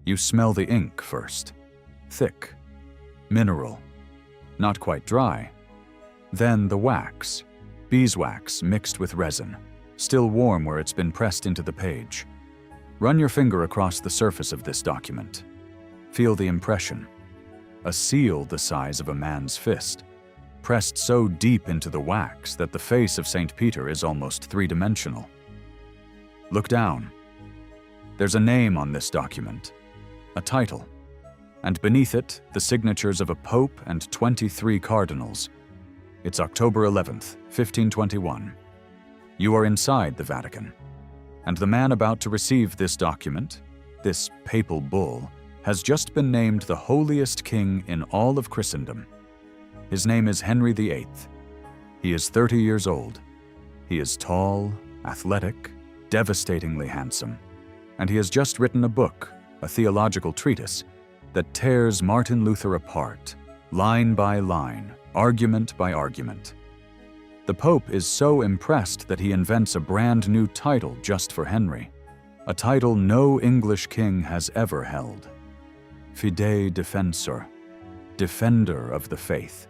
You smell the ink first. Thick, mineral, not quite dry. Then the wax, beeswax mixed with resin, still warm where it's been pressed into the page. Run your finger across the surface of this document. Feel the impression. A seal the size of a man's fist, pressed so deep into the wax that the face of St. Peter is almost three-dimensional. Look down. There's a name on this document, a title, and beneath it, the signatures of a pope and 23 cardinals. It's October 11th, 1521. You are inside the Vatican, and the man about to receive this document, this papal bull, has just been named the holiest king in all of Christendom. His name is Henry VIII. He is 30 years old. He is tall, athletic, devastatingly handsome, and he has just written a book, a theological treatise, that tears Martin Luther apart, line by line, argument by argument. The Pope is so impressed that he invents a brand new title just for Henry, a title no English king has ever held. Fidei Defensor, defender of the faith.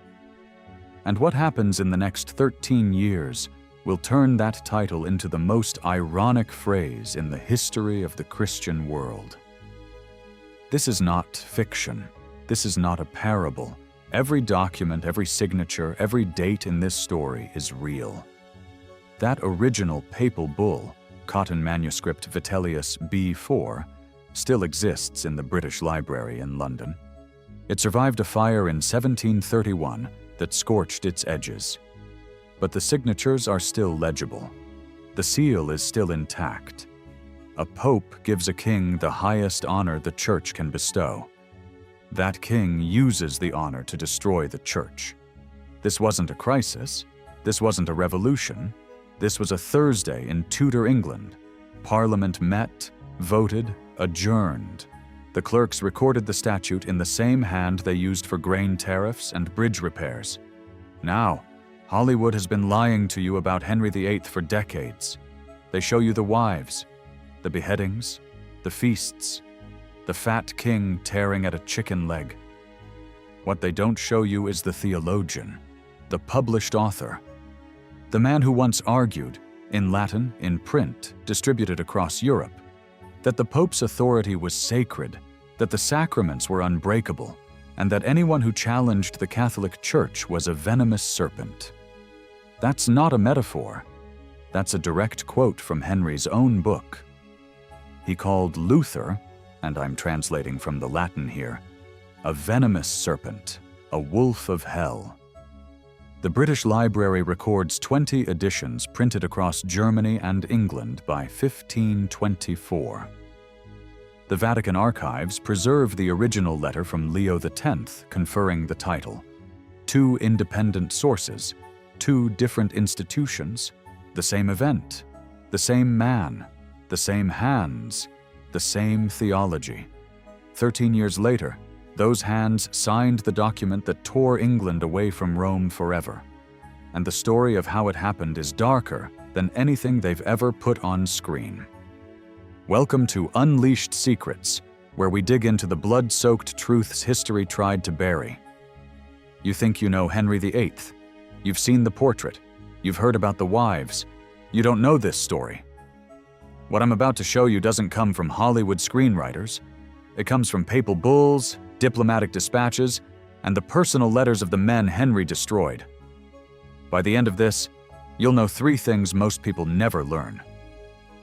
And what happens in the next 13 years will turn that title into the most ironic phrase in the history of the Christian world. This is not fiction. This is not a parable. Every document, every signature, every date in this story is real. That original papal bull, cotton manuscript Vitellius B4, still exists in the British Library in London. It survived a fire in 1731 that scorched its edges. But the signatures are still legible. The seal is still intact. A pope gives a king the highest honor the church can bestow. That king uses the honor to destroy the church. This wasn't a crisis. This wasn't a revolution. This was a Thursday in Tudor England. Parliament met, voted, adjourned. The clerks recorded the statute in the same hand they used for grain tariffs and bridge repairs. Now, Hollywood has been lying to you about Henry VIII for decades. They show you the wives, the beheadings, the feasts, the fat king tearing at a chicken leg. What they don't show you is the theologian, the published author, the man who once argued, in Latin, in print, distributed across Europe, that the Pope's authority was sacred, that the sacraments were unbreakable, and that anyone who challenged the Catholic Church was a venomous serpent. That's not a metaphor. That's a direct quote from Henry's own book. He called Luther, and I'm translating from the Latin here, a venomous serpent, a wolf of hell. The British Library records 20 editions printed across Germany and England by 1524. The Vatican archives preserve the original letter from Leo X conferring the title. 2 independent sources, 2 different institutions, the same event, the same man, the same hands, the same theology. 13 years later, those hands signed the document that tore England away from Rome forever. And the story of how it happened is darker than anything they've ever put on screen. Welcome to Unleashed Secrets, where we dig into the blood-soaked truths history tried to bury. You think you know Henry VIII. You've seen the portrait. You've heard about the wives. You don't know this story. What I'm about to show you doesn't come from Hollywood screenwriters. It comes from papal bulls, diplomatic dispatches, and the personal letters of the men Henry destroyed. By the end of this, you'll know 3 things most people never learn.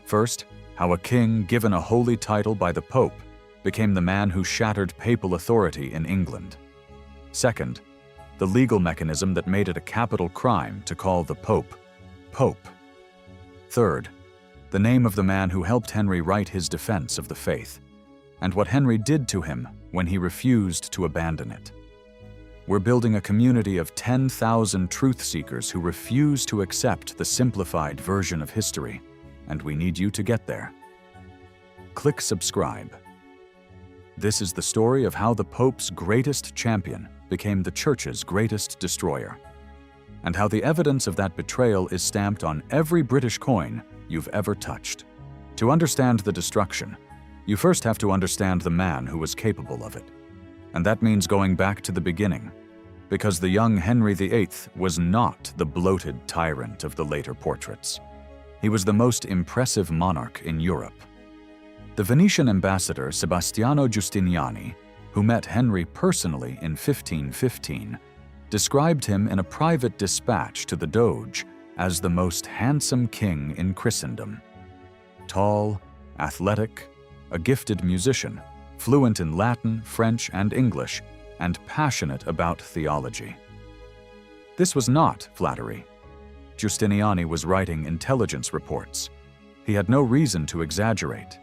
First, how a king given a holy title by the Pope became the man who shattered papal authority in England. Second, the legal mechanism that made it a capital crime to call the Pope, Pope. Third, the name of the man who helped Henry write his defense of the faith, and what Henry did to him when he refused to abandon it. We're building a community of 10,000 truth seekers who refuse to accept the simplified version of history, and we need you to get there. Click subscribe. This is the story of how the Pope's greatest champion became the Church's greatest destroyer, and how the evidence of that betrayal is stamped on every British coin you've ever touched. To understand the destruction, You first have to understand the man who was capable of it. And that means going back to the beginning, because the young Henry VIII was not the bloated tyrant of the later portraits. He was the most impressive monarch in Europe. The Venetian ambassador Sebastiano Giustiniani, who met Henry personally in 1515, described him in a private dispatch to the Doge as the most handsome king in Christendom. Tall, athletic, a gifted musician, fluent in Latin, French, and English, and passionate about theology. This was not flattery. Giustiniani was writing intelligence reports. He had no reason to exaggerate.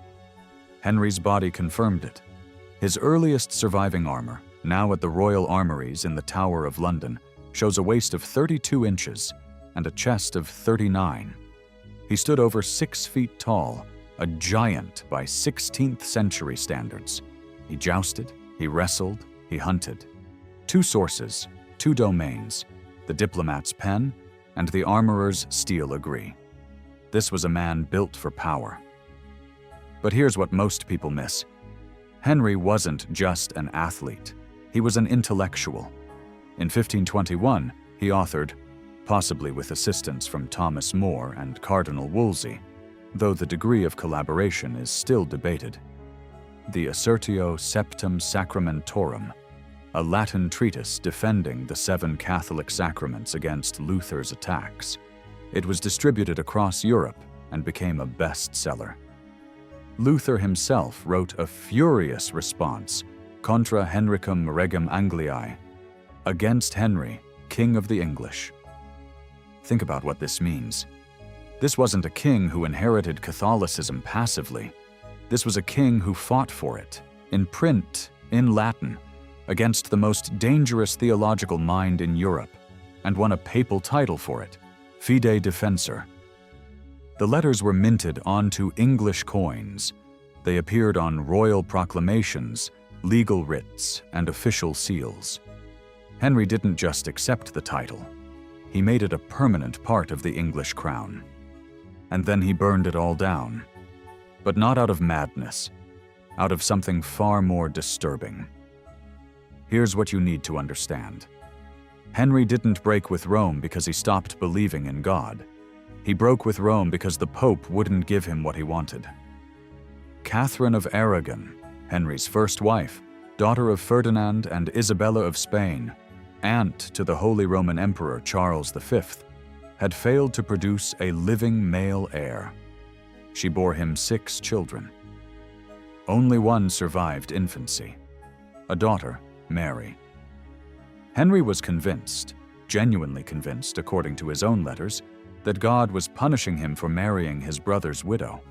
Henry's body confirmed it. His earliest surviving armor, now at the Royal Armouries in the Tower of London, shows a waist of 32 inches and a chest of 39. He stood over 6 feet tall, a giant by 16th century standards. He jousted, he wrestled, he hunted. 2 sources, 2 domains, the diplomat's pen and the armorer's steel agree. This was a man built for power. But here's what most people miss. Henry wasn't just an athlete. He was an intellectual. In 1521, he authored, possibly with assistance from Thomas More and Cardinal Wolsey, though the degree of collaboration is still debated, the Assertio Septem Sacramentorum, a Latin treatise defending the 7 Catholic sacraments against Luther's attacks. It was distributed across Europe and became a bestseller. Luther himself wrote a furious response, Contra Henricum Regum Angliae, against Henry, King of the English. Think about what this means. This wasn't a king who inherited Catholicism passively. This was a king who fought for it, in print, in Latin, against the most dangerous theological mind in Europe, and won a papal title for it, Fide Defensor. The letters were minted onto English coins. They appeared on royal proclamations, legal writs, and official seals. Henry didn't just accept the title. He made it a permanent part of the English crown. And then he burned it all down. But not out of madness, out of something far more disturbing. Here's what you need to understand. Henry didn't break with Rome because he stopped believing in God. He broke with Rome because the Pope wouldn't give him what he wanted. Catherine of Aragon, Henry's first wife, daughter of Ferdinand and Isabella of Spain, aunt to the Holy Roman Emperor Charles V, had failed to produce a living male heir. She bore him 6 children. Only one survived infancy, a daughter, Mary. Henry was convinced, genuinely convinced according to his own letters, that God was punishing him for marrying his brother's widow.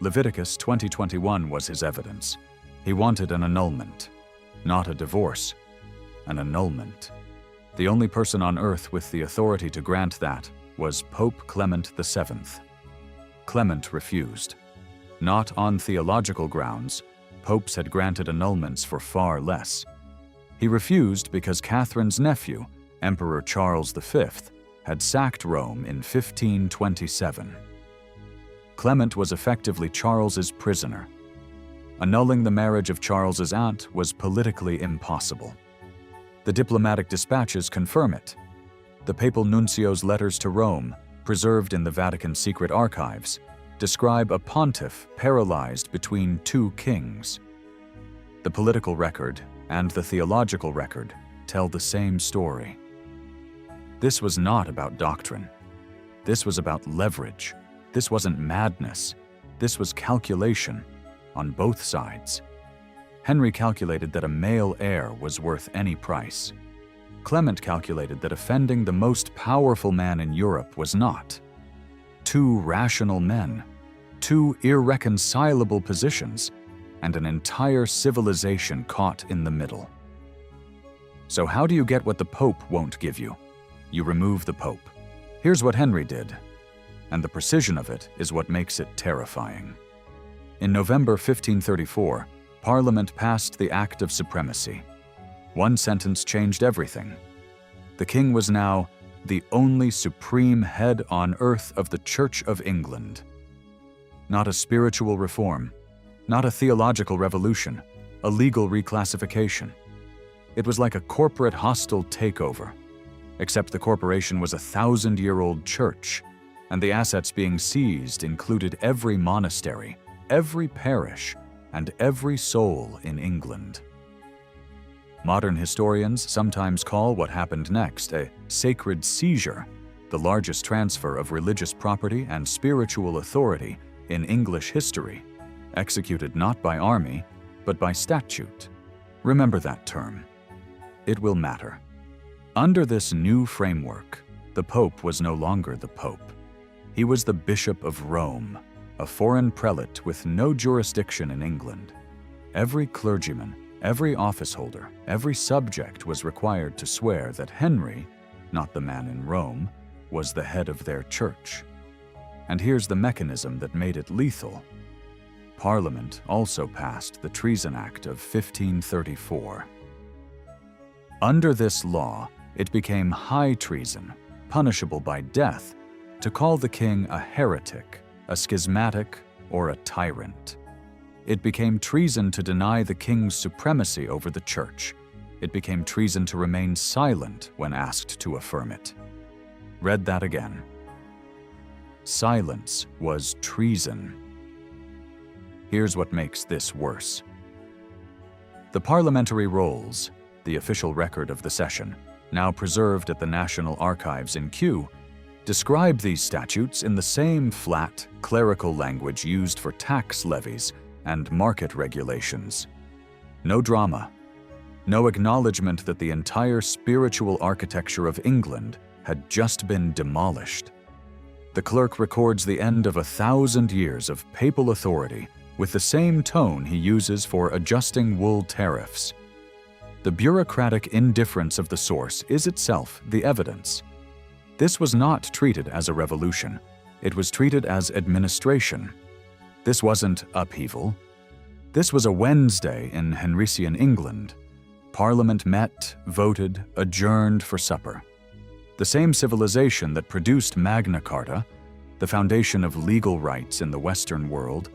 Leviticus 20:21 was his evidence. He wanted an annulment, not a divorce, an annulment. The only person on earth with the authority to grant that was Pope Clement VII. Clement refused. Not on theological grounds, popes had granted annulments for far less. He refused because Catherine's nephew, Emperor Charles V, had sacked Rome in 1527. Clement was effectively Charles's prisoner. Annulling the marriage of Charles's aunt was politically impossible. The diplomatic dispatches confirm it. The papal nuncio's letters to Rome, preserved in the Vatican secret archives, describe a pontiff paralyzed between 2 kings. The political record and the theological record tell the same story. This was not about doctrine. This was about leverage. This wasn't madness. This was calculation on both sides. Henry calculated that a male heir was worth any price. Clement calculated that offending the most powerful man in Europe was not. 2 rational men, 2 irreconcilable positions, and an entire civilization caught in the middle. So how do you get what the Pope won't give you? You remove the Pope. Here's what Henry did, and the precision of it is what makes it terrifying. In November 1534, Parliament passed the Act of Supremacy. One sentence changed everything. The king was now the only supreme head on earth of the Church of England. Not a spiritual reform, Not a theological revolution, a legal reclassification. It was like a corporate hostile takeover, except the corporation was a 1,000-year-old church, and the assets being seized included every monastery, every parish, and every soul in England. Modern historians sometimes call what happened next a sacred seizure, the largest transfer of religious property and spiritual authority in English history, executed not by army, but by statute. Remember that term. It will matter. Under this new framework, the Pope was no longer the Pope. He was the Bishop of Rome, a foreign prelate with no jurisdiction in England. Every clergyman, every officeholder, every subject was required to swear that Henry, not the man in Rome, was the head of their church. And here's the mechanism that made it lethal. Parliament also passed the Treason Act of 1534. Under this law, it became high treason, punishable by death, to call the king a heretic, a schismatic, or a tyrant. It became treason to deny the king's supremacy over the church. It became treason to remain silent when asked to affirm it. Read that again. Silence was treason. Here's what makes this worse. The parliamentary rolls, the official record of the session, now preserved at the National Archives in Kew, describe these statutes in the same flat, clerical language used for tax levies and market regulations. No drama, no acknowledgement that the entire spiritual architecture of England had just been demolished. The clerk records the end of 1,000 years of papal authority with the same tone he uses for adjusting wool tariffs. The bureaucratic indifference of the source is itself the evidence. This was not treated as a revolution. It was treated as administration. This wasn't upheaval. This was a Wednesday in Henrician England. Parliament met, voted, adjourned for supper. The same civilization that produced Magna Carta, the foundation of legal rights in the Western world,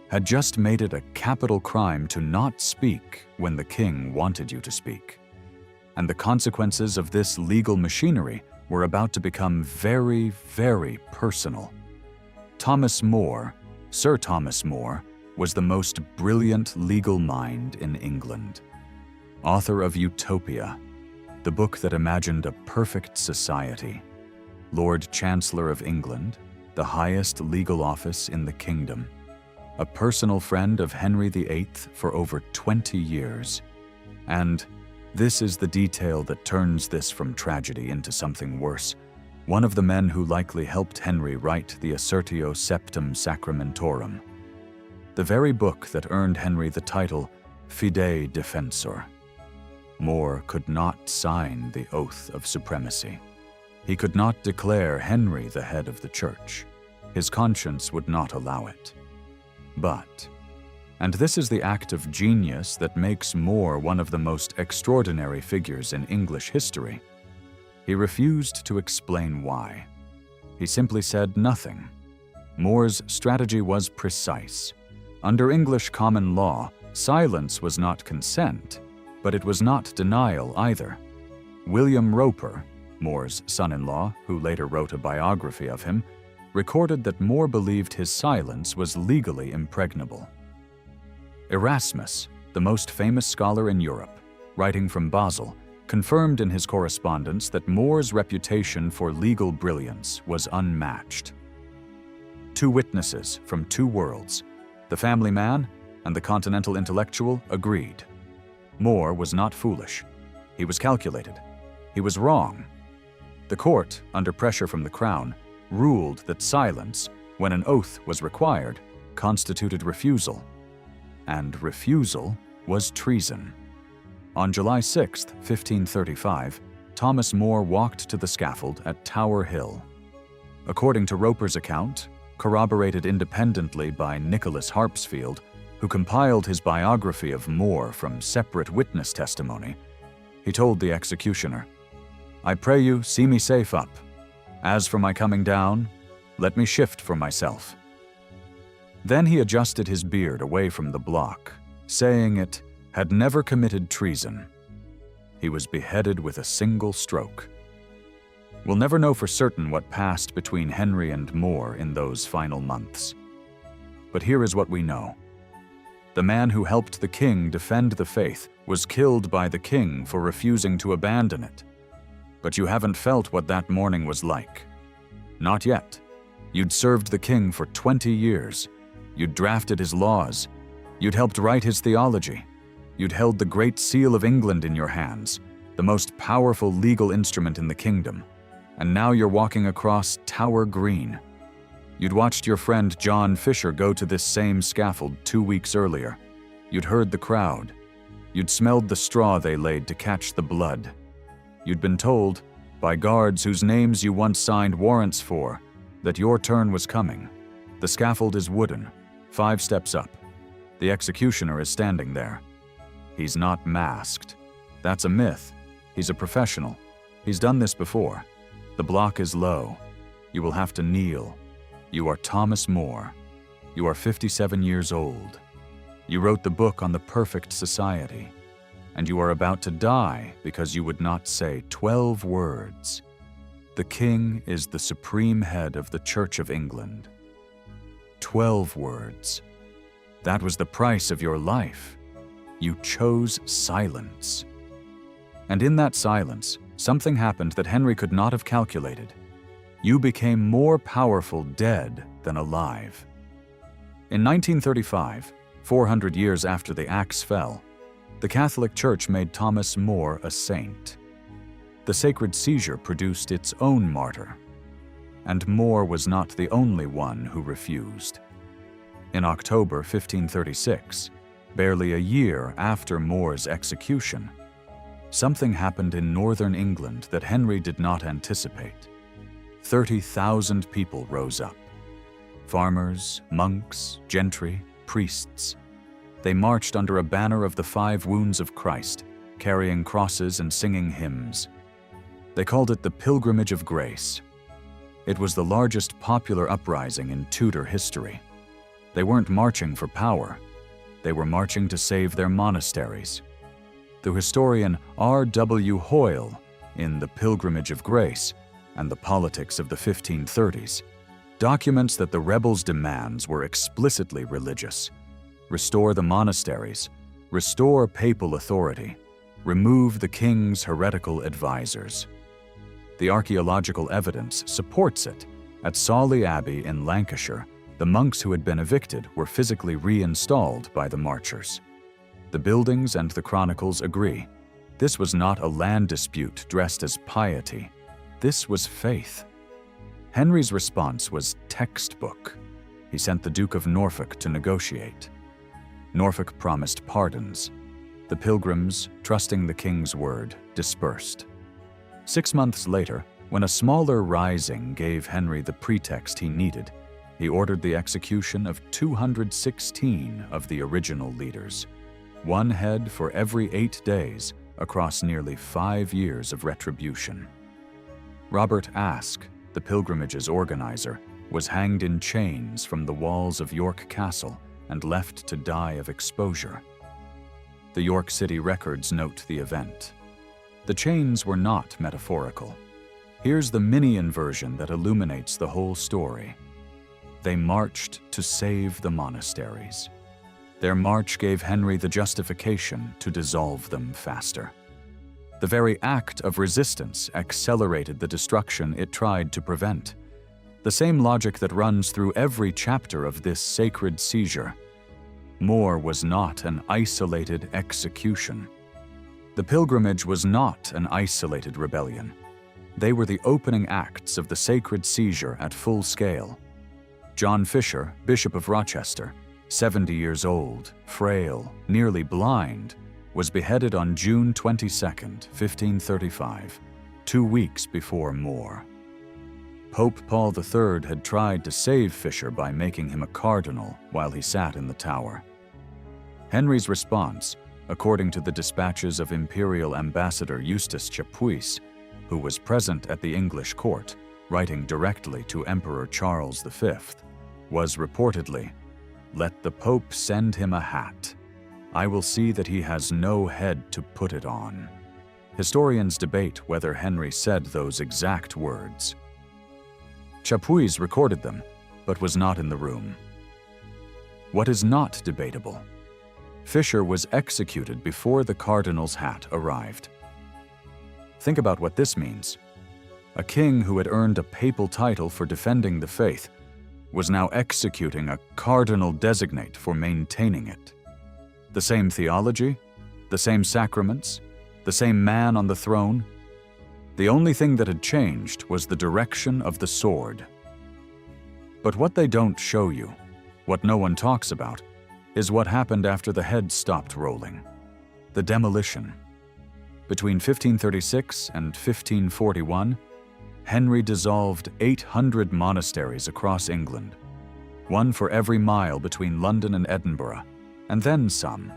had just made it a capital crime to not speak when the king wanted you to speak. And the consequences of this legal machinery were about to become very, very personal. Thomas More, Sir Thomas More, was the most brilliant legal mind in England. Author of Utopia, the book that imagined a perfect society. Lord Chancellor of England, the highest legal office in the kingdom. A personal friend of Henry VIII for over 20 years. And this is the detail that turns this from tragedy into something worse. One of the men who likely helped Henry write the Assertio Septem Sacramentorum, the very book that earned Henry the title Fidei Defensor. More could not sign the oath of supremacy. He could not declare Henry the head of the church. His conscience would not allow it. But, and this is the act of genius that makes More one of the most extraordinary figures in English history, he refused to explain why. He simply said nothing. More's strategy was precise. Under English common law, silence was not consent, but it was not denial either. William Roper, More's son-in-law, who later wrote a biography of him, recorded that More believed his silence was legally impregnable. Erasmus, the most famous scholar in Europe, writing from Basel, confirmed in his correspondence that More's reputation for legal brilliance was unmatched. Two witnesses from two worlds, the family man and the continental intellectual, agreed. More was not foolish. He was calculated. He was wrong. The court, under pressure from the crown, ruled that silence, when an oath was required, constituted refusal. And refusal was treason. On July 6, 1535, Thomas More walked to the scaffold at Tower Hill. According to Roper's account, corroborated independently by Nicholas Harpsfield, who compiled his biography of More from separate witness testimony, he told the executioner, "I pray you see me safe up. As for my coming down, let me shift for myself." Then he adjusted his beard away from the block, saying it had never committed treason. He was beheaded with a single stroke. We'll never know for certain what passed between Henry and More in those final months. But here is what we know. The man who helped the king defend the faith was killed by the king for refusing to abandon it. But you haven't felt what that morning was like. Not yet. You'd served the king for 20 years. You'd drafted his laws. You'd helped write his theology. You'd held the Great Seal of England in your hands, the most powerful legal instrument in the kingdom. And now you're walking across Tower Green. You'd watched your friend John Fisher go to this same scaffold 2 weeks earlier. You'd heard the crowd. You'd smelled the straw they laid to catch the blood. You'd been told, by guards whose names you once signed warrants for, that your turn was coming. The scaffold is wooden, 5 steps up. The executioner is standing there. He's not masked. That's a myth. He's a professional. He's done this before. The block is low. You will have to kneel. You are Thomas More. You are 57 years old. You wrote the book on the perfect society. And you are about to die because you would not say 12 words. The king is the supreme head of the Church of England. 12 words. That was the price of your life. You chose silence. And in that silence, something happened that Henry could not have calculated. You became more powerful dead than alive. In 1935, 400 years after the axe fell, the Catholic Church made Thomas More a saint. The sacred seizure produced its own martyr, and More was not the only one who refused. In October 1536, barely a year after More's execution, something happened in northern England that Henry did not anticipate. 30,000 people rose up. Farmers, monks, gentry, priests. They marched under a banner of the 5 wounds of Christ, carrying crosses and singing hymns. They called it the Pilgrimage of Grace. It was the largest popular uprising in Tudor history. They weren't marching for power. They were marching to save their monasteries. The historian R.W. Hoyle, in The Pilgrimage of Grace and the Politics of the 1530s, documents that the rebels' demands were explicitly religious. Restore the monasteries, restore papal authority, remove the king's heretical advisors. The archaeological evidence supports it. At Sawley Abbey in Lancashire, the monks who had been evicted were physically reinstalled by the marchers. The buildings and the chronicles agree. This was not a land dispute dressed as piety. This was faith. Henry's response was textbook. He sent the Duke of Norfolk to negotiate. Norfolk promised pardons. The pilgrims, trusting the king's word, dispersed. 6 months later, when a smaller rising gave Henry the pretext he needed, he ordered the execution of 216 of the original leaders, 1 head for every 8 days across nearly 5 years of retribution. Robert Aske, the pilgrimage's organizer, was hanged in chains from the walls of York Castle and left to die of exposure. The York City records note the event. The chains were not metaphorical. Here's the Minion version that illuminates the whole story. They marched to save the monasteries. Their march gave Henry the justification to dissolve them faster. The very act of resistance accelerated the destruction it tried to prevent. The same logic that runs through every chapter of this sacred seizure. More was not an isolated execution. The pilgrimage was not an isolated rebellion. They were the opening acts of the sacred seizure at full scale. John Fisher, Bishop of Rochester, 70 years old, frail, nearly blind, was beheaded on June 22, 1535, 2 weeks before More. Pope Paul III had tried to save Fisher by making him a cardinal while he sat in the Tower. Henry's response, according to the dispatches of Imperial Ambassador Eustace Chapuis, who was present at the English court, writing directly to Emperor Charles V, was reportedly, Let the Pope send him a hat. I will see that he has no head to put it on." Historians debate whether Henry said those exact words. Chapuis recorded them, but was not in the room. What is not debatable? Fisher was executed before the cardinal's hat arrived. Think about what this means. A king who had earned a papal title for defending the faith was now executing a cardinal designate for maintaining it. The same theology, the same sacraments, the same man on the throne. The only thing that had changed was the direction of the sword. But what they don't show you, what no one talks about, is what happened after the head stopped rolling. The demolition. Between 1536 and 1541, Henry dissolved 800 monasteries across England, one for every mile between London and Edinburgh, and then some.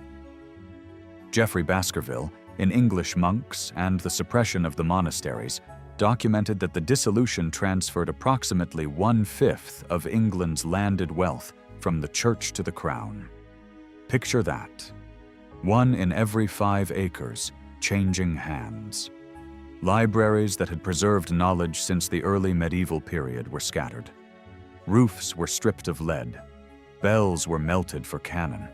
Geoffrey Baskerville, in English Monks and the Suppression of the Monasteries, documented that the dissolution transferred approximately 1/5 of England's landed wealth from the church to the crown. Picture that. 1 in every 5 acres changing hands. Libraries that had preserved knowledge since the early medieval period were scattered. Roofs were stripped of lead. Bells were melted for cannon.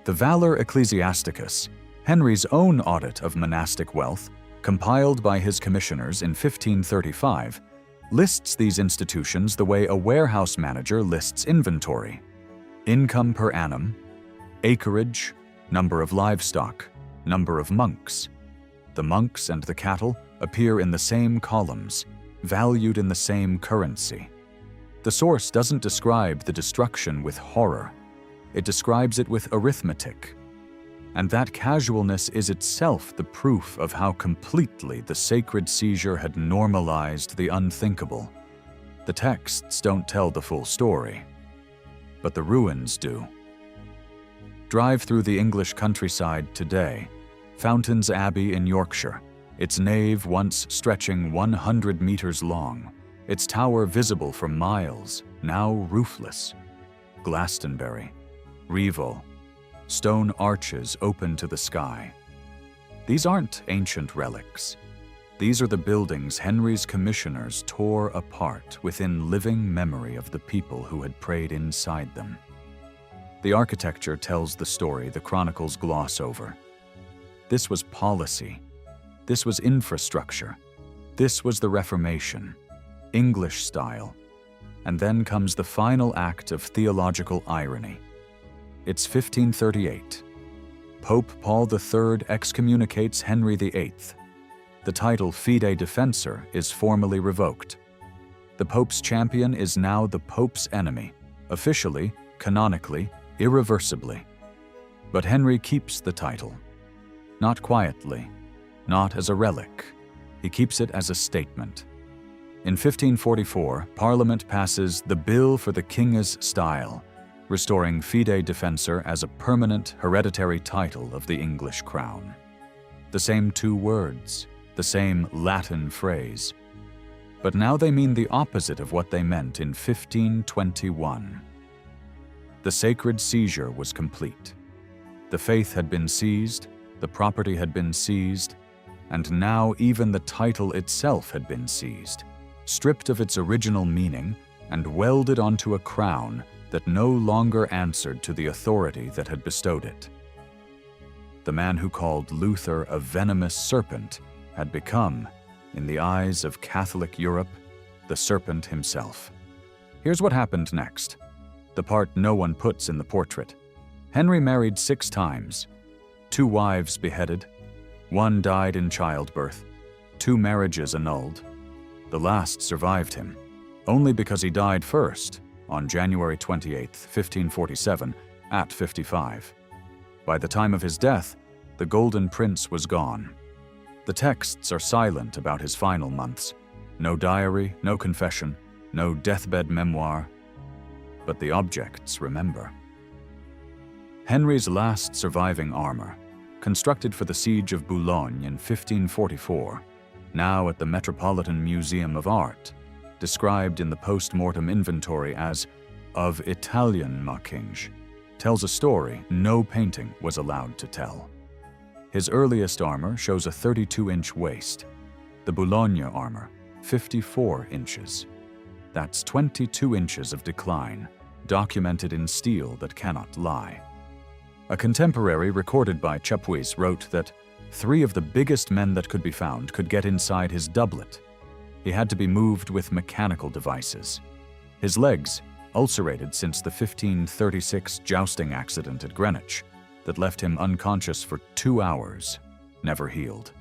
The Valor Ecclesiasticus, Henry's own audit of monastic wealth, compiled by his commissioners in 1535, lists these institutions the way a warehouse manager lists inventory: income per annum, acreage, number of livestock, number of monks. The monks and the cattle appear in the same columns, valued in the same currency. The source doesn't describe the destruction with horror. It describes it with arithmetic. And that casualness is itself the proof of how completely the sacred seizure had normalized the unthinkable. The texts don't tell the full story, but the ruins do. Drive through the English countryside today. Fountains Abbey in Yorkshire, its nave once stretching 100 meters long, its tower visible for miles, now roofless. Glastonbury, Rievaulx, stone arches open to the sky. These aren't ancient relics. These are the buildings Henry's commissioners tore apart within living memory of the people who had prayed inside them. The architecture tells the story the chronicles gloss over. This was policy. This was infrastructure. This was the Reformation, English style. And then comes the final act of theological irony. It's 1538. Pope Paul III excommunicates Henry VIII. The title Fide Defensor is formally revoked. The Pope's champion is now the Pope's enemy, officially, canonically, irreversibly. But Henry keeps the title. Not quietly, not as a relic. He keeps it as a statement. In 1544, Parliament passes the Bill for the King's Style, restoring Fide Defensor as a permanent hereditary title of the English crown. The same 2 words, the same Latin phrase. But now they mean the opposite of what they meant in 1521. The sacred seizure was complete. The faith had been seized, the property had been seized, and now even the title itself had been seized, stripped of its original meaning and welded onto a crown that no longer answered to the authority that had bestowed it. The man who called Luther a venomous serpent had become, in the eyes of Catholic Europe, the serpent himself. Here's what happened next, the part no one puts in the portrait. Henry married 6 times, 2 wives beheaded, 1 died in childbirth, 2 marriages annulled. The last survived him, only because he died first, on January 28, 1547, at 55. By the time of his death, the Golden Prince was gone. The texts are silent about his final months. No diary, no confession, no deathbed memoir. But the objects remember. Henry's last surviving armor, constructed for the siege of Boulogne in 1544, now at the Metropolitan Museum of Art, described in the post-mortem inventory as of Italian making, tells a story no painting was allowed to tell. His earliest armor shows a 32-inch waist. The Boulogne armor, 54 inches. That's 22 inches of decline, documented in steel that cannot lie. A contemporary recorded by Chapuis wrote that 3 of the biggest men that could be found could get inside his doublet. He had to be moved with mechanical devices. His legs, ulcerated since the 1536 jousting accident at Greenwich that left him unconscious for 2 hours, never healed.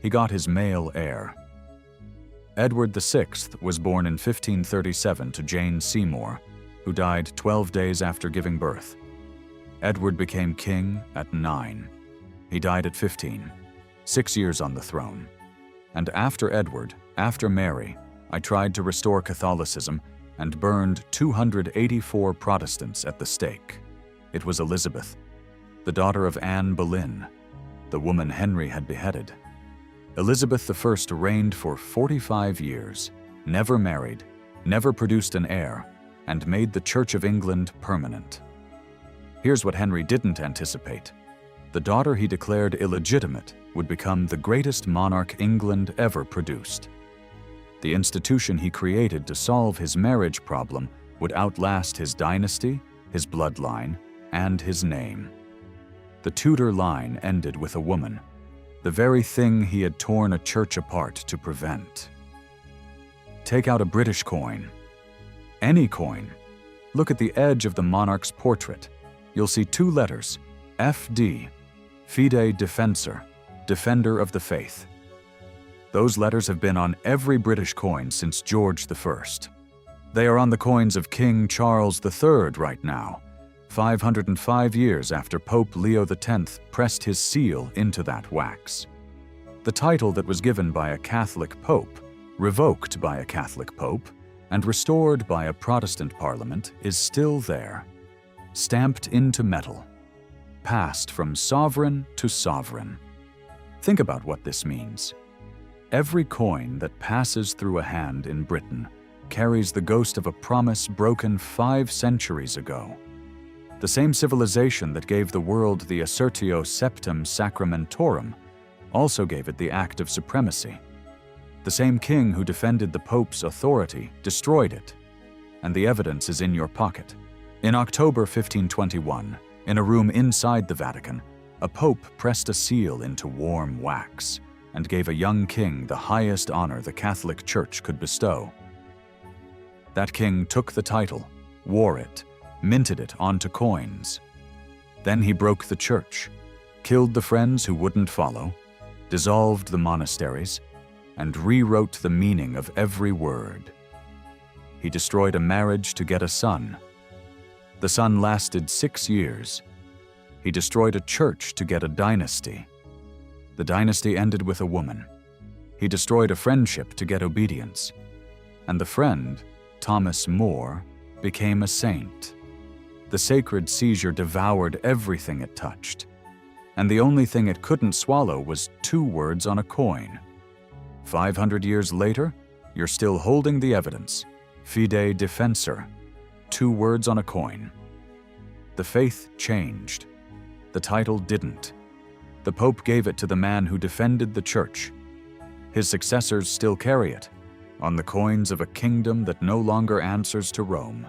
He got his male heir. Edward VI was born in 1537 to Jane Seymour, who died 12 days after giving birth. Edward became king at 9. He died at 15, 6 years on the throne. And after Edward, after Mary, I tried to restore Catholicism and burned 284 Protestants at the stake. It was Elizabeth, the daughter of Anne Boleyn, the woman Henry had beheaded. Elizabeth I reigned for 45 years, never married, never produced an heir, and made the Church of England permanent. Here's what Henry didn't anticipate. The daughter he declared illegitimate would become the greatest monarch England ever produced. The institution he created to solve his marriage problem would outlast his dynasty, his bloodline, and his name. The Tudor line ended with a woman, the very thing he had torn a church apart to prevent. Take out a British coin. Any coin. Look at the edge of the monarch's portrait. You'll see 2 letters, FD, Fide Defensor, Defender of the Faith. Those letters have been on every British coin since George I. They are on the coins of King Charles III right now, 505 years after Pope Leo X pressed his seal into that wax. The title that was given by a Catholic pope, revoked by a Catholic pope, and restored by a Protestant parliament is still there, stamped into metal, passed from sovereign to sovereign. Think about what this means. Every coin that passes through a hand in Britain carries the ghost of a promise broken 5 centuries ago. The same civilization that gave the world the Assertio Septem Sacramentorum also gave it the Act of Supremacy. The same king who defended the Pope's authority destroyed it, and the evidence is in your pocket. In October 1521, in a room inside the Vatican, a pope pressed a seal into warm wax and gave a young king the highest honor the Catholic Church could bestow. That king took the title, wore it, minted it onto coins. Then he broke the church, killed the friends who wouldn't follow, dissolved the monasteries, and rewrote the meaning of every word. He destroyed a marriage to get a son. The son lasted 6 years. He destroyed a church to get a dynasty. The dynasty ended with a woman. He destroyed a friendship to get obedience. And the friend, Thomas More, became a saint. The sacred seizure devoured everything it touched. And the only thing it couldn't swallow was 2 words on a coin. 500 years later, you're still holding the evidence. Fide Defensor, 2 words on a coin. The faith changed. The title didn't. The Pope gave it to the man who defended the Church. His successors still carry it, on the coins of a kingdom that no longer answers to Rome.